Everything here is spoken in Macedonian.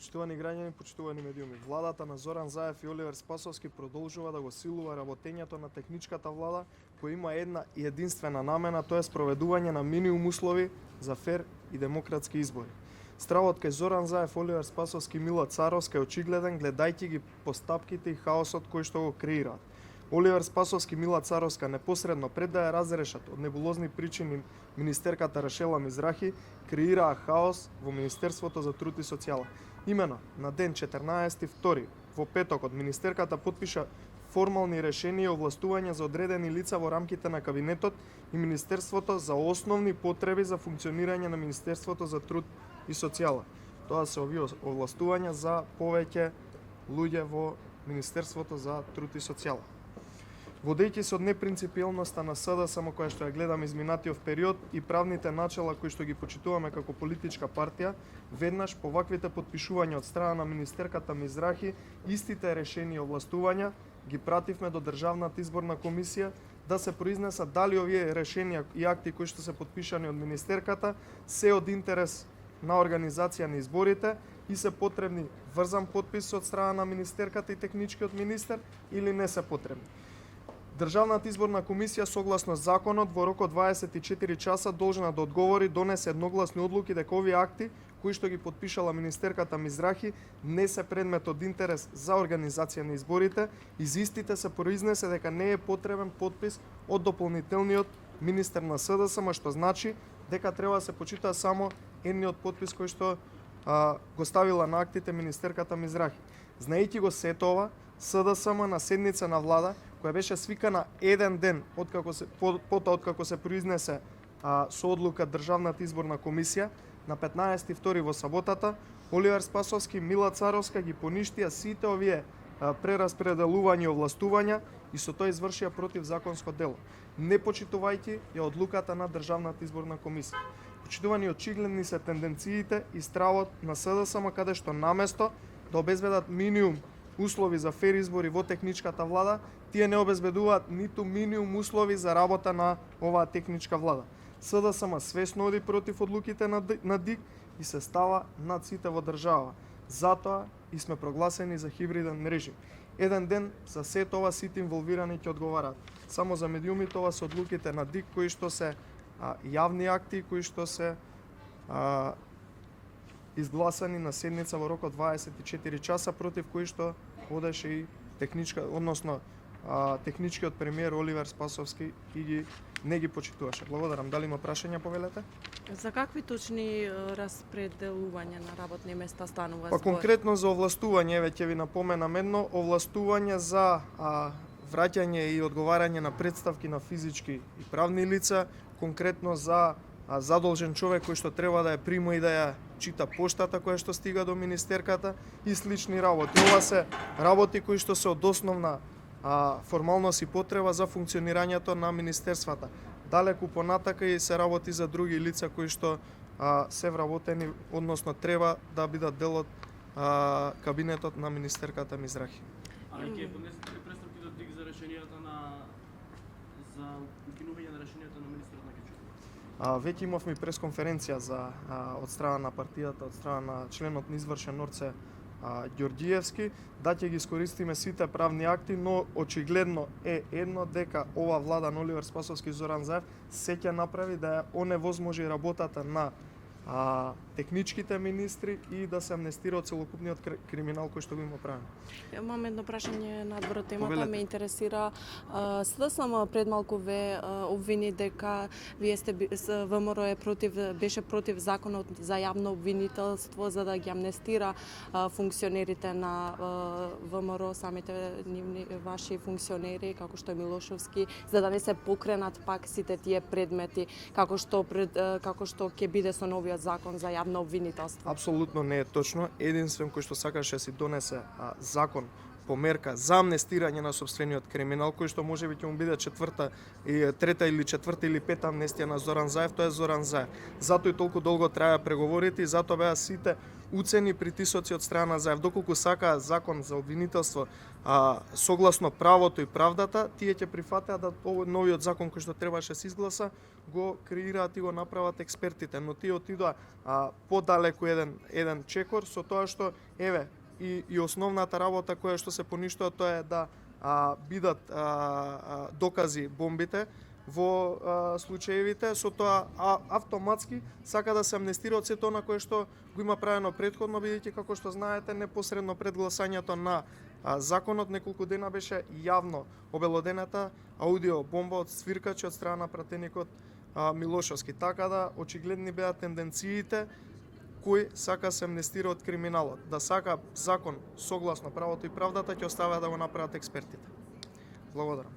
Почитувани граѓани, почитувани медиуми, владата на Зоран Заев и Оливер Спасовски продолжува да го силува работењето на техничката влада, која има една и единствена намена, тоа е спроведување на минимум услови за фер и демократски избори. Стравот кај Зоран Заев, Оливер Спасовски и Мила Царовска е очигледен гледајќи ги постапките и хаосот кој што го креираат. Оливер Спасовски и Мила Царовска непосредно пред да ја разрешат од небулозни причини министерката Рашела Мизрахи, креираа хаос во Министерството за труд и социјала. Имено, на ден 14.2. во петокот, министерката потпиша формални решенија и овластувања за одредени лица во рамките на кабинетот и Министерството за основни потреби за функционирање на Министерството за труд и социјала. Тоа се овие овластувања за повеќе луѓе во Министерството за труд и социјала. Водејќи се од непринципиелноста на СДСМ која што ја гледаме изминатиот период и правните начела кои што ги почитуваме како политичка партија, веднаш по ваквите потпишувања од страна на министерката Мизрахи, истите решени овластувања ги пративме до Државната изборна комисија да се произнесат дали овие решенија и акти кои што се потпишани од министерката се од интерес на организација на изборите и се потребни врзан потпис од страна на министерката и техничкиот министер или не се потребни. Државната изборна комисија согласно законот во рок од 24 часа должна да одговори, донесе едногласни одлуки дека овие акти кои што ги потпишала министерката Мизрахи не се предмет од интерес за организација на изборите и за истите се произнесе дека не е потребен потпис од дополнителниот министер на СДСМ, што значи дека треба да се почита само едниот потпис кој што го ставила на актите министерката Мизрахи. Знаејќи го сето ова, СДСМ на седница на влада која беше свикана еден ден откако се произнесе со одлука Државната изборна комисија на 15.2 во саботата, Оливер Спасовски и Мила Царовска ги поништија сите овие прераспределувања и овластувања и со тоа извршија противзаконско дело, не почитувајќи ја одлуката на Државната изборна комисија. Почитувани очигледни се тенденциите и стравот на СДСМ каде што наместо да обезбедат минимум услови за фер избори во техничката влада, тие не обезбедуваат ниту минимум услови за работа на оваа техничка влада. СДСМ свесно оди против одлуките на ДИК и се става над сите во држава. Затоа и сме прогласени за хибриден режим. Еден ден за сето ова сите инволвирани ќе одговараат. Само за медиумите ова се одлуките на ДИК кои што се јавни акти, кои што се изгласани на седница во рок од 24 часа, против кои што одеше и техничкиот премиер Оливер Спасовски и не ги почитуваше. Благодарам. Дали има прашања, повелете? За какви точни распределувања на работни места станува Па збор? конкретно за овластување, веќе ви напоменам едно, овластување за враќање и одговарање на представки на физички и правни лица, конкретно за задолжен човек кој што треба да ја прима и да ја чита поштата која што стига до министерката и слични работи. Ова се работи кои што се од основна формалност и потреба за функционирањето на министерствата. Далеку понатака и се работи за други лица кои што се вработени, односно треба да бидат дел од кабинетот на министерката Мизрахи. Али ќе поднесете ли представки до ДИК за решенијата за укинување на решенијата на министерот на Гечуков? Веќе имавме пресконференција од страна на партијата, од страна на членот на извршен Орце Ѓорѓиевски, да ќе ги искористиме сите правни акти, но очигледно е едно дека ова влада на Оливер Спасовски и Зоран Заев се ќе направи да ја оневозможи работата на техничките министри и да се амнестира од целокупниот криминал кој што го има правен. Имам едно прашање надвор од темата, Повелете. ме интересира. СДСМ пред малку ве обвини дека вие сте ВМРО беше против законот за јавно обвинителство за да ги амнестира функционерите на ВМРО, самите нивни ваши функционери како што е Милошовски, за да не се покренат пак сите тие предмети како што ќе биде со новиот закон за јавно обвинителство. Апсолутно не е точно. Единствен кој што сакаше си донесе закон померка за амнестирање на сопствениот криминал, кој што можеби ќе му биде трета или четврта или пета амнестија на Зоран Заев, тоа е Зоран Заев. Затоа и толку долго траја преговорите и затоа беа сите уцени притисоци од страна на Заев. Доколку сакаа закон за обвинителство согласно правото и правдата, тие ќе прифатеа да овој новиот закон кој што требаше се изгласа, го креираат и го направат експертите, но тие отидоа подалеку еден чекор со тоа што еве и основната работа која што се поништува, тоа е да бидат докази бомбите во случаевите, со тоа автоматски сака да се амнестира од сето она кое што го има правено претходно, бидејќи како што знаете непосредно пред гласањето на законот неколку дена беше јавно обелодената аудио бомба од свиркачи од страна на пратеникот Милошовски, така да очигледни беа тенденциите кој сака се амнестира од криминалот. Да сака закон согласно правото и правдата ќе оставя да го направат експертите. Благодарам.